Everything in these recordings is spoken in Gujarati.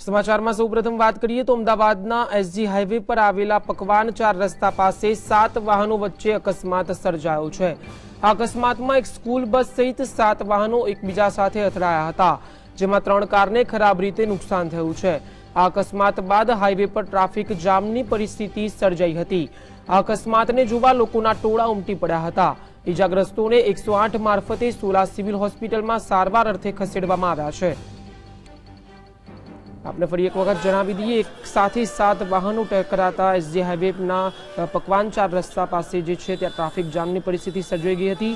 સમાચારમાં સૌપ્રથમ વાત કરીએ તો અમદાવાદના એસજી હાઈવે પર આવેલા પકવાન 4 રસ્તા પાસે 7 વાહનો વચ્ચે અકસ્માત સર્જાયો છે। આ અકસ્માતમાં એક સ્કૂલ બસ સહિત 7 વાહનો એકબીજા સાથે અથડાયા હતા, જેમાં 3 કારને ખરાબ રીતે નુકસાન થયું છે। આ અકસ્માત બાદ હાઈવે પર ટ્રાફિક જામની પરિસ્થિતિ સર્જાઈ હતી। આ અકસ્માતને જોવા લોકોના ટોળા ઉમટી પડ્યા હતા। ઇજાગ્રસ્તોને 108 મારફતે સોલા સિવિલ હોસ્પિટલમાં સારવાર અર્થે ખસેડવામાં આવ્યા છે। आपने फरी एक वक्त जणावी दीए, एक साथ 7 वाहनों टकराता एसजी हाईवेना पकवान 4 रस्ता पास जे छे त्यां ट्राफिक जामनी परिस्थिति सर्जाई गई थी।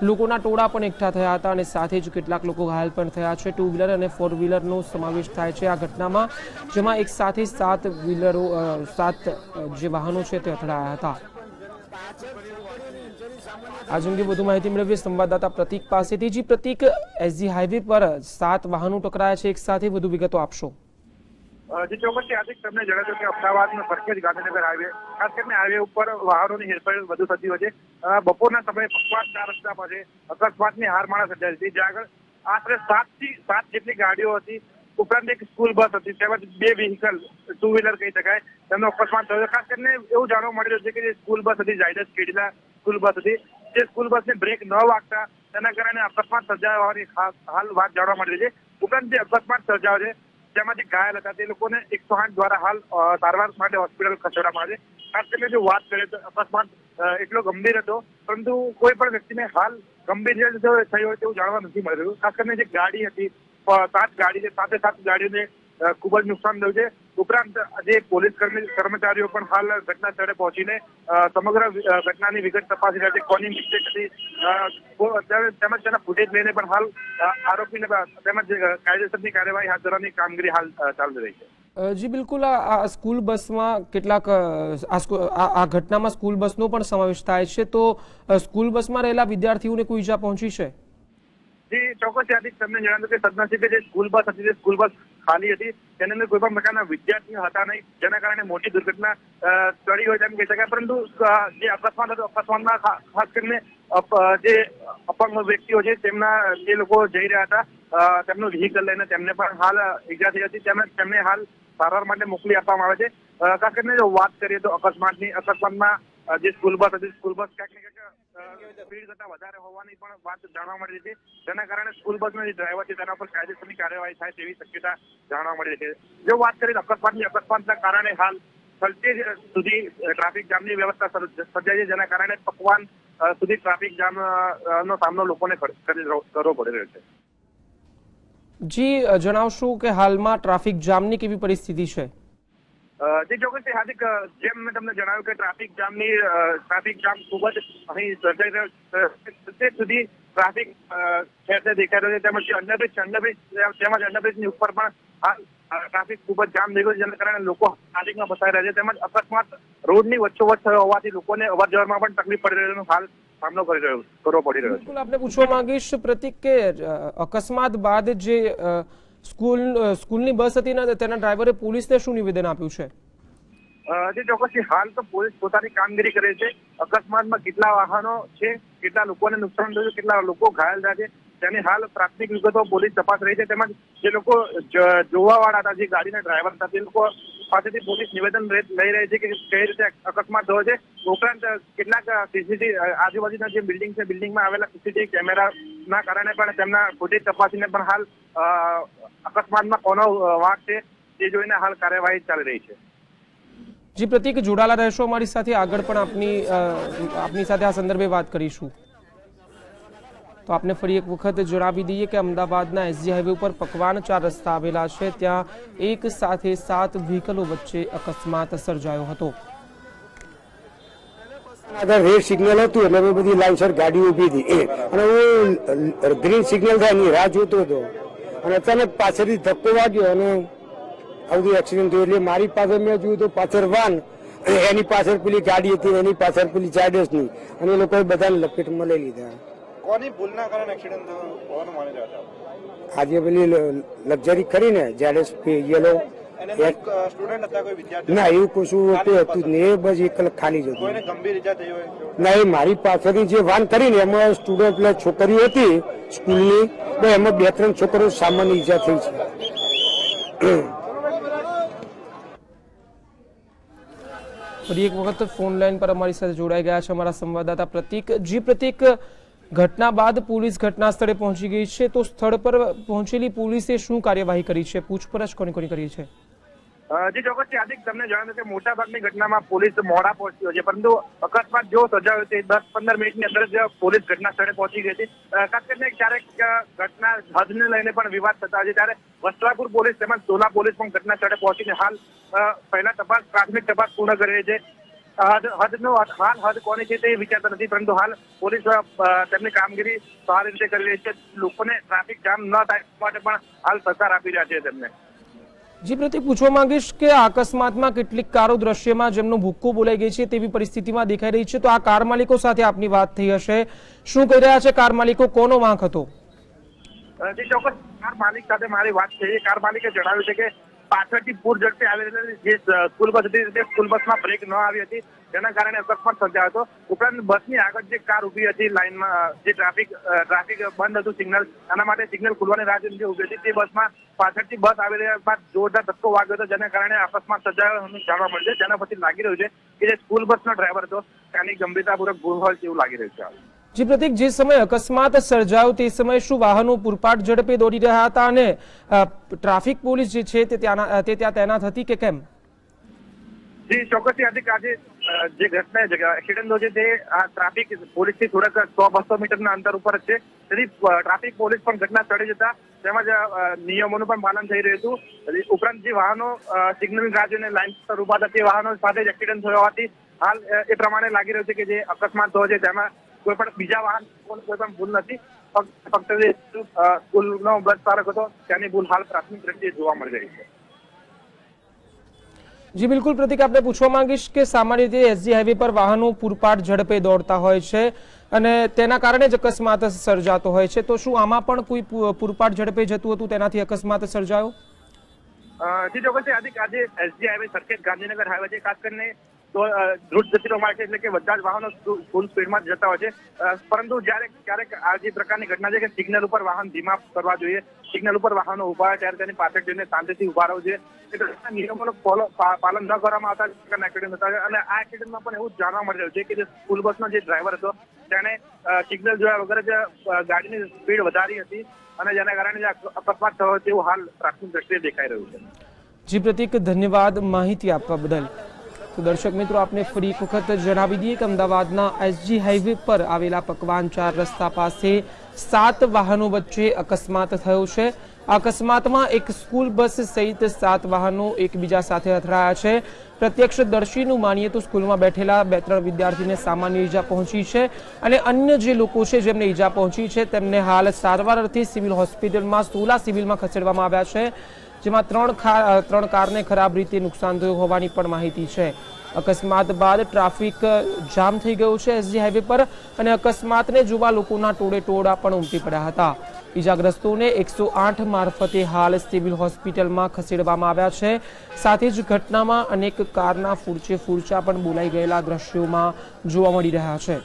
लोकोना टोळा पण एकठा थया हता अने साथे ज केटलाक लोको घायल पण थया छे। 2 व्हीलर अने 4 व्हीलरनो समावेश थाय छे आ घटनामां, जेमां एक साथे 7 व्हीलरो 7 जे वाहनो छे ते અથડાયા હતા। आज अंगे વધુ માહિતી મેળવીએ સંવાદદાતા પ્રતીક પાસેથી। जी प्रतीक, एसजी हाईवे पर 7 वाहनों टकराया छे, एक साथे વધુ વિગતો આપશો। जी चौकस आज तमने जણાવ્યું કે અમદાવાદનો સરખેજ ગાંધીનગર હાઈવે ખાસ કરીને હાઈવે ઉપર વાહનોની હેરફેર વધુ થતી હોય છે। બપોરના સમયે પકવાન 4 રસ્તા પાસે અકસ્માતની હારમાળા સર્જાઈ હતી, જ્યાં આગળ આશરે 7 થી 7 જેટલી ગાડીઓ હતી, ઉપરાંત એક સ્કૂલ બસ હતી, તેમજ 2 વ્હીકલ 2 વ્હીલર કહી શકાય તેમનો અકસ્માત થયો। ખાસ કરીને એવું જાણવા મળી રહ્યું છે કે જે સ્કૂલ બસ હતી ઝાયડસ કેડિલા સ્કૂલ બસ હતી, જે સ્કૂલ બસને બ્રેક ન વાગતા તેના કારણે અકસ્માત સર્જાયો હોવાની હાલ વાત જાણવા મળી રહી છે। ઉપરાંત જે અકસ્માત સર્જાયો છે જેમાં જે ઘાયલ હતા તે લોકોને 108 દ્વારા હાલ સારવાર માટે હોસ્પિટલ ખસેડવામાં આવે છે। ખાસ કરીને જો વાત કરીએ તો અકસ્માત એટલો ગંભીર હતો, પરંતુ કોઈ પણ વ્યક્તિને હાલ ગંભીર થયો હોય તેવું જાણવા નથી મળી રહ્યું। ખાસ કરીને જે ગાડી હતી 7 ગાડી છે, 7 ગાડીઓને ખૂબ જ નુકસાન થયું છે। ઉપરાંત જે પોલીસ કર્મચારીઓ પણ હાલ ઘટના સ્થળે પહોંચીને સમગ્ર ઘટનાની વિગત તપાસી રહ્યા છે। કોની મિસ્ટેક હતી તેમજ તેના ફૂટેજ લઈને પણ હાલ આરોપીને તેમજ કાયદેસરની કાર્યવાહી હાથ ધરવાની કામગીરી હાલ ચાલી રહી છે। जी बिल्कुल, आ स्कूल बस में કેટલાક આ ઘટનામાં સ્કૂલ બસનો પણ સમાવેશ થાય છે, તો સ્કૂલ બસમાં રહેલા વિદ્યાર્થીઓને કોઈ ઈજા પહોંચી છે? जी ચોક્કસ યાદી તમને જણાવ્યું કે સદનસીબે જે સ્કૂલ બસ હતી તે સ્કૂલ બસ ખાલી હતી, તેની અંદર કોઈ પણ પ્રકારના વિદ્યાર્થીઓ હતા નહીં, જેના કારણે મોટી દુર્ઘટના ટળી હોય તેમ કહી શકાય। પરંતુ જે અકસ્માત હતો અકસ્માતમાં ખાસ કરીને જે અપંગ વ્યક્તિઓ છે તેમના જે લોકો જઈ રહ્યા હતા તેમનું વ્હીકલ લઈને તેમને પણ હાલ ઈજા થઈ હતી, તેમને હાલ સારવાર માટે મોકલી આપવામાં આવે છે। ખાસ કરીને જો વાત કરીએ તો અકસ્માતમાં જે સ્કૂલ બસ હતી સ્કૂલ બસ ક્યાંક ને ક્યાંક સ્પીડ કરતા વધારે હોવાની પણ વાત જાણવા મળી રહી છે, જેના કારણે સ્કૂલ બસનો જે ડ્રાઈવર છે તેના પર કાયદેસરની કાર્યવાહી થાય તેવી શક્યતા જાણવા મળી રહી છે। જો વાત કરીએ અકસ્માતના કારણે હાલ સરખેજ સુધી ટ્રાફિક જામની વ્યવસ્થા સર્જાઈ છે, જેના કારણે પકવાન સુધી ટ્રાફિક જામ નો સામનો લોકોને કરવો પડી રહ્યો છે। જી જણાવશો કે હાલમાં ટ્રાફિક જામની કેવી પરિસ્થિતિ છે? જે ચોક્કસ હાર્દિક, જેમ મેં તમને જણાવ્યું કે ટ્રાફિક જામ ખૂબ જ અહીં સર્જાઈ રહ્યો છે। સુધી ટ્રાફિક ઠેર દેખાઈ રહ્યો છે, તેમજ અંડરબ્રિજની ઉપર પણ ટ્રાફિક ખૂબ જ જામ થઈ ગયો છે, જેના કારણે લોકો ટ્રાફિકમાં ફસાઈ રહ્યા છે, તેમજ અકસ્માત રોડની વચ્ચોવચ્ચ થયો હોવાથી લોકોને અવરજવરમાં પણ તકલીફ પડી રહ્યો હાલ સામનો કરવો પડી રહ્યો છે। બિલકુલ, આપને પૂછવા માંગીશ પ્રતિક કે અકસ્માત બાદ જે સ્કૂલની બસ હતી ને તેના ડ્રાઈવરે પોલીસને શું નિવેદન આપ્યું છે? જે ચોક્કસથી હાલ તો પોલીસ પોતાની કામગીરી કરે છે। અકસ્માતમાં કેટલા વાહનો છે, કેટલા લોકોને નુકસાન થયું, કેટલા લોકો ઘાયલ થયા છે તેની હાલ પ્રાથમિક વિગતો પોલીસ તપાસ રહી છે, તેમજ જે લોકો જોવાવાળા હતા, જે ગાડીના ડ્રાઈવર હતા, તે લોકો પાસેથી પોલીસ નિવેદન લઈ રહી છે કે કઈ રીતે અકસ્માત થયો છે। ઉપરાંત કેટલાક સીસીટીવી આજુબાજુના જે બિલ્ડિંગ છે બિલ્ડિંગમાં આવેલા સીસીટીવી કેમેરાના કારણે પણ તેમના ફૂટેજ તપાસીને પણ હાલ અકસ્માતમાં કોનો વાંક છે તે જોઈને હાલ કાર્યવાહી ચાલી રહી છે। જી પ્રતિક, જોડાયેલા રહેશો અમારી સાથે, આગળ પણ આપની સાથે આ સંદર્ભે વાત કરીશું। તો આપને ફરી એક વખત જણાવી દઈએ કે અમદાવાદના એસજી હાઈવે ઉપર પકવાન 4 રસ્તા આવેલા છે, ત્યાં એક સાથે 7 વ્હીકલો વચ્ચે અકસ્માત સર્જાયો હતો। રેડ સિગ્નલ હતું એટલે બધી લાઈનસર ગાડી ઉભી હતી અને હું ગ્રીન સિગ્નલ થાય એની રાહ જોતો હતો અને અચાનક પાછળથી ધક્કો વાગ્યો અને આવું એક્સિડન્ટ થયું। એટલે મારી પાસે મેં જોયું તો પાછળ વાન, એની પાછળ પેલી ગાડી હતી, એની પાછળ પેલી ઝાયડસની, અને એ લોકોએ બધાને લપેટમાં લઈ લીધા। કોની ભૂલના કારણે એક્સિડન્ટ થયો હોવાનું માની રહ્યા હતા? આજે પેલી લક્ઝરી ખરી ને ઝાયડસ યેલો સ્ટુડન્ટ હતા, કોઈ વિદ્યાર્થી? ના, એવું કશું હતું જ નહીં, એ બસ એક ખાલી જ કોઈને ગંભીર ઈજા થઈ હોય? ના, એ મારી પાછળની જે વાન કરી ને એમાં સ્ટુડન્ટ પેલા છોકરીઓ હતી સ્કૂલની, એમાં 2-3 છોકરીઓ સામાન્ય ઈજા થઈ છે। ફરી એક વખત ફોન લાઈન પર અમારી સાથે જોડાઈ ગયા છે અમારા સંવાદદાતા પ્રતીક. જી પ્રતીક, ઘટના બાદ પોલીસ ઘટના સ્થળે પહોંચી ગઈ છે, તો સ્થળ પર પહોંચેલી પોલીસે શું કાર્યવાહી કરી છે, પૂછપરછ કોની કોની કરી છે? જી ચોક્કસથી હાર્દિક, તમને જણાવ્યું કે મોટાભાગની ઘટનામાં પોલીસ મોડા પહોંચ્યો છે, પરંતુ અકસ્માત જો સર્જાયો તે 10-15 મિનિટની અંદર જ પોલીસ ઘટના સ્થળે પહોંચી ગઈ હતી. ખાસ કરીને ક્યારેક ઘટના હદને લઈને પણ વિવાદ થતા છે, ત્યારે વસ્ત્રાપુર પોલીસ તેમજ સોલા પોલીસ પણ ઘટના સ્થળે પહોંચીને હાલ પહેલા પ્રાથમિક તપાસ પૂર્ણ કરી રહી છે. હદ કોની છે તે વિચારતા નથી, પરંતુ હાલ પોલીસ તેમની કામગીરી સારી રીતે કરી રહી છે. લોકોને ટ્રાફિક જામ ન થાય માટે પણ હાલ સહકાર આપી રહ્યા છે તેમને. જી પ્રતીક, પૂછવા માંગીશ કે આ અકસ્માતમાં કેટલીક કારો દ્રશ્યમાં જેમનો ભૂક્કો બોલાઈ ગઈ છે તેવી પરિસ્થિતિમાં દેખાઈ રહી છે, તો આ કાર માલિકો સાથે આપની વાત થઈ હશે, શું કહી રહ્યા છે કાર માલિકો, કોનો વાંક હતો? જી ચોક્કસ, કાર માલિક સાથે મારી વાત થઈ. કાર માલિકે જણાવ્યું છે કે પાછળથી પૂર ઝડપે આવી રહેલી જે સ્કૂલ બસ હતી તે સ્કૂલ બસમાં બ્રેક ન આવી હતી, જેના કારણે અકસ્માત સર્જાયો હતો. ઉપરાંત બસની આગળ જે કાર ઉભી હતી લાઈનમાં, જે ટ્રાફિક બંધ હતું સિગ્નલ, આના માટે સિગ્નલ ખુલવાની રાહ જોઈને ઉભી હતી, તે બસમાં પાછળથી બસ આવી રહ્યા બાદ જોરદાર ધક્કો વાગ્યો હતો, જેના કારણે અકસ્માત સર્જાયો જાણવા મળ્યું છે. જેના પછી લાગી રહ્યું છે કે જે સ્કૂલ બસનો ડ્રાઈવર હતો તેની ગંભીરતાપૂર્વક ભૂલ હોય તેવું લાગી રહ્યું છે. જી પ્રતીક, જે સમયે અકસ્માત સર્જાયો તે સમયે શું વાહનો પૂરપાટ ઝડપે દોડી રહ્યા હતા અને ટ્રાફિક પોલીસ જે છે તે ત્યાં તૈનાત હતી કે કેમ? જી ચોક્કસથી આજે જે ઘટના એક્સિડન્ટ છે તે ટ્રાફિક પોલીસથી થોડાક 100-200 મીટરના અંતર ઉપર જ છે, તેથી ટ્રાફિક પોલીસ પણ ઘટના સ્થળે જતા તેમજ નિયમોનું પણ પાલન થઈ રહ્યું હતું. ઉપરાંત જે વાહનો સિગ્નલ રાહ જોઈને લાઈન પર ઉભા હતા તે વાહનો સાથે જ એક્સિડન્ટ થયો હોવાથી હાલ એ પ્રમાણે લાગી રહ્યું છે કે જે અકસ્માત થયો છે તેમાં કોઈ પણ બીજા વાહન કોઈ પણ ભૂલ નથી, ફક્ત જે સ્કૂલનો બસ ચાલક હતો તેની ભૂલ હાલ પ્રાથમિક દ્રષ્ટિએ જોવા મળી રહી છે. જી બિલકુલ પ્રતીક, આપણે પૂછવા માંગીશ કે સામાન્ય રીતે એસજી હાઈવે પર વાહનો પૂરપાટ ઝડપે દોડતા હોય છે અને તેના કારણે જ અકસ્માત સર્જાતો હોય છે, તો શું આમાં પણ કોઈ પૂરપાટ ઝડપે જતું હતું તેનાથી અકસ્માત સર્જાયો? જી ચોક્કસ, આજે SG highway Sarkhej Gandhinagar highway છે, ખાસ કરીને તો દ્રુત ગતિનો માર્ગ છે, એટલે કે બધા જ વાહનો ફૂલ સ્પીડમાં જતા હોય છે, પરંતુ જ્યારે ક્યારેક આ જે પ્રકારની ઘટના છે કે સિગ્નલ ઉપર વાહન ધીમા કરવા જોઈએ, સિગ્નલ ઉપર વાહનો ઉભા હોય ત્યારે તેની પાછળ જઈને શાંતિથી ઉભા રહેવું જોઈએ. નિયમોનું પાલન ન કરવામાં આવતા એક્સિડન્ટ થતા હોય, અને આ એક્સિડન્ટમાં પણ એવું જાણવા મળી રહ્યું છે કે જે સ્કૂલ બસનો જે ડ્રાઈવર હતો તેણે સિગ્નલ જોયા વગર જ ગાડીની સ્પીડ વધારી હતી અને જેના કારણે અકસ્માત થયો તેવું હાલ પ્રાથમિક દ્રષ્ટિએ દેખાઈ રહ્યું છે. જી પ્રતીક, ધન્યવાદ માહિતી આપવા બદલ. તો દર્શક મિત્રો, આપને ફરી એક વખત જણાવી દઈએ કે અમદાવાદના એસજી હાઈવે પર આવેલા પકવાન 4 રસ્તા પાસે 7 વાહનો વચ્ચે અકસ્માત થયો છે. અકસ્માતમાં એક સ્કૂલ બસ સહિત 7 વાહનો એકબીજા સાથે અથડાયા છે. પ્રત્યક્ષદર્શીનું માનીએ તો સ્કૂલમાં બેઠેલા 2-3 વિદ્યાર્થીને સામાન્ય ઈજા પહોંચી છે અને અન્ય જે લોકો છે જેમને ઈજા પહોંચી છે તેમને હાલ સારવાર અર્થે સિવિલ હોસ્પિટલમાં સોલા સિવિલમાં ખસેડવામાં આવ્યા છે, જેમાં 3 કારને ખરાબ રીતે નુકસાન થયું હોવાની પણ માહિતી છે. અકસ્માત બાદ ટ્રાફિક જામ થઈ ગયો છે એસજી હાઈવે પર અને અકસ્માતને જોવા લોકોના ટોળેટોળા પણ ઉમટી પડ્યા હતા. ઈજાગ્રસ્તોને 108 મારફતે હાલ સિવિલ હોસ્પિટલમાં ખસેડવામાં આવ્યા છે. સાથે જ ઘટનામાં અનેક કારના ફૂરચે ફૂરચા પણ બોલાઈ ગયેલા દ્રશ્યોમાં જોવા મળી રહ્યા છે.